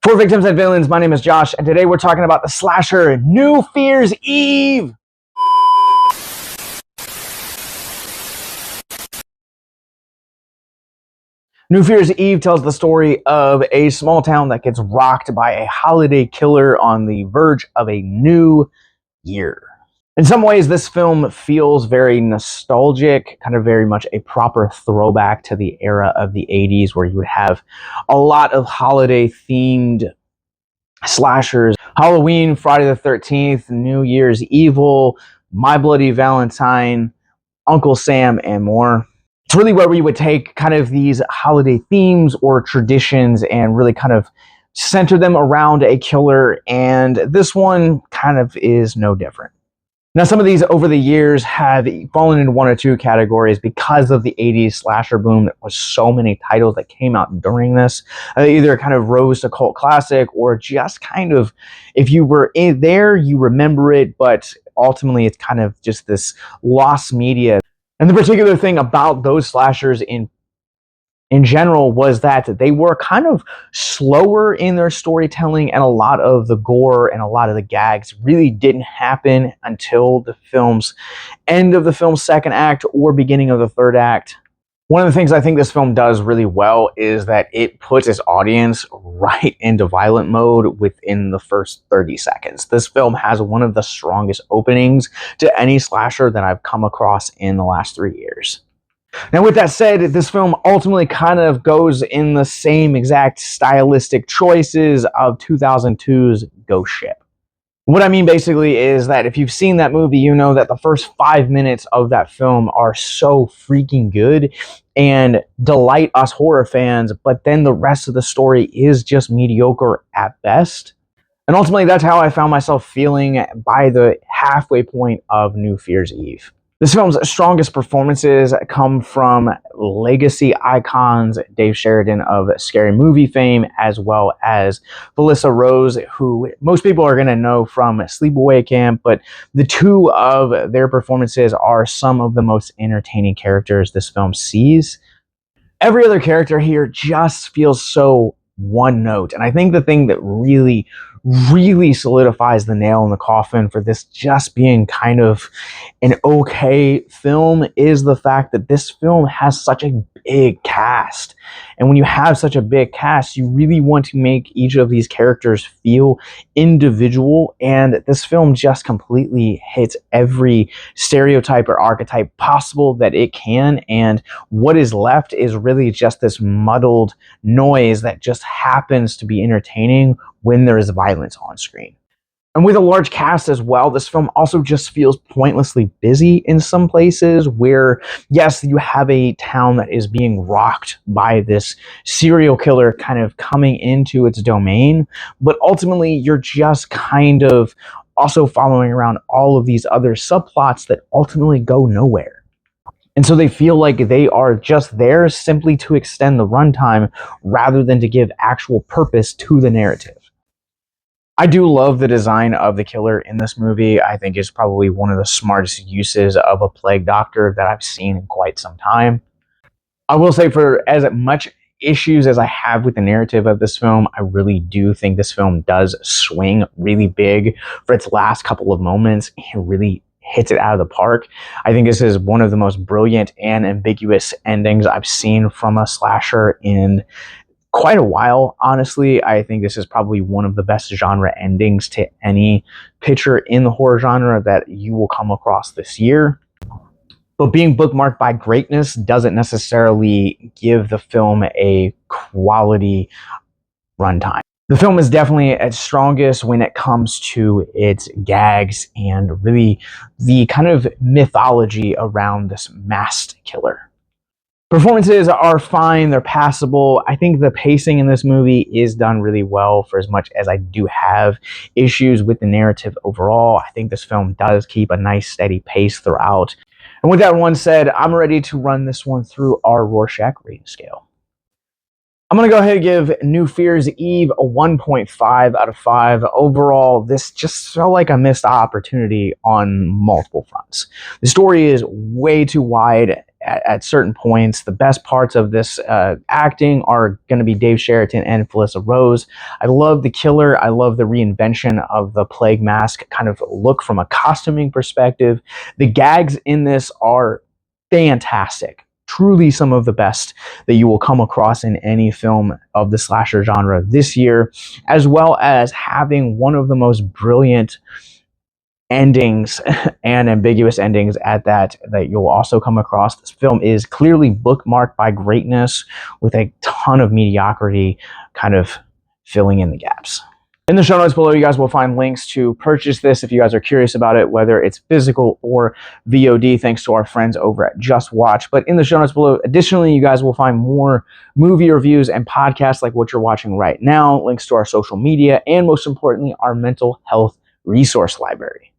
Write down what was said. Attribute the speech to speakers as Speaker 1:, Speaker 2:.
Speaker 1: For Victims and Villains, my name is Josh, and today we're talking about the slasher New Year's Eve. New Year's Eve tells the story of a small town that gets rocked by a holiday killer on the verge of a new year. In some ways, this film feels very nostalgic, kind of very much a proper throwback to the era of the 80s, where you would have a lot of holiday-themed slashers. Halloween, Friday the 13th, New Year's Evil, My Bloody Valentine, Uncle Sam, and more. It's really where we would take kind of these holiday themes or traditions and really kind of center them around a killer, and this one kind of is no different. Now, some of these over the years have fallen into one or two categories because of the 80s slasher boom. There was so many titles that came out during this. Either kind of rose to cult classic, or just kind of, if you were in there, you remember it, but ultimately it's kind of just this lost media. And the particular thing about those slashers in general was that they were kind of slower in their storytelling, and a lot of the gore and a lot of the gags really didn't happen until the film's end of the film's second act or beginning of the third act. One of the things I think this film does really well is that it puts its audience right into violent mode within the first 30 seconds. This film has one of the strongest openings to any slasher that I've come across in the last 3 years. Now, with that said, this film ultimately kind of goes in the same exact stylistic choices of 2002's Ghost Ship. What I mean basically is that if you've seen that movie, you know that the first 5 minutes of that film are so freaking good and delight us horror fans, but then the rest of the story is just mediocre at best. And ultimately, that's how I found myself feeling by the halfway point of New Year's Eve. This film's strongest performances come from legacy icons Dave Sheridan of Scary Movie fame, as well as Felissa Rose, who most people are going to know from Sleepaway Camp, but the two of their performances are some of the most entertaining characters this film sees. Every other character here just feels so one note, and I think the thing that really solidifies the nail in the coffin for this just being kind of an okay film is the fact that this film has such a big cast. And when you have such a big cast, you really want to make each of these characters feel individual, and this film just completely hits every stereotype or archetype possible that it can, and what is left is really just this muddled noise that just happens to be entertaining when there is violence on screen. And with a large cast as well, this film also just feels pointlessly busy in some places where, yes, you have a town that is being rocked by this serial killer kind of coming into its domain, but ultimately you're just kind of also following around all of these other subplots that ultimately go nowhere. And so they feel like they are just there simply to extend the runtime rather than to give actual purpose to the narrative. I do love the design of the killer in this movie. I think it's probably one of the smartest uses of a plague doctor that I've seen in quite some time. I will say, for as much issues as I have with the narrative of this film, I really do think this film does swing really big for its last couple of moments and really hits it out of the park. I think this is one of the most brilliant and ambiguous endings I've seen from a slasher in quite a while. Honestly, I think this is probably one of the best genre endings to any picture in the horror genre that you will come across this year. But being bookmarked by greatness doesn't necessarily give the film a quality runtime. The film is definitely at its strongest when it comes to its gags and really the kind of mythology around this masked killer. Performances are fine, they're passable. I think the pacing in this movie is done really well, for as much as I do have issues with the narrative overall. I think this film does keep a nice steady pace throughout. And with that one said, I'm ready to run this one through our Rorschach rating scale. I'm going to go ahead and give New Year's Eve a 1.5 out of 5. Overall, this just felt like a missed opportunity on multiple fronts. The story is way too wide at certain points. The best parts of this acting are going to be Dave Sheridan and Felissa Rose. I love the killer. I love the reinvention of the plague mask kind of look from a costuming perspective. The gags in this are fantastic. Truly some of the best that you will come across in any film of the slasher genre this year, as well as having one of the most brilliant endings and ambiguous endings at that you'll also come across. This film is clearly bookmarked by greatness with a ton of mediocrity kind of filling in the gaps. In the show notes below, you guys will find links to purchase this if you guys are curious about it, whether it's physical or VOD, thanks to our friends over at Just Watch. But in the show notes below, additionally, you guys will find more movie reviews and podcasts like what you're watching right now, links to our social media, and most importantly, our mental health resource library.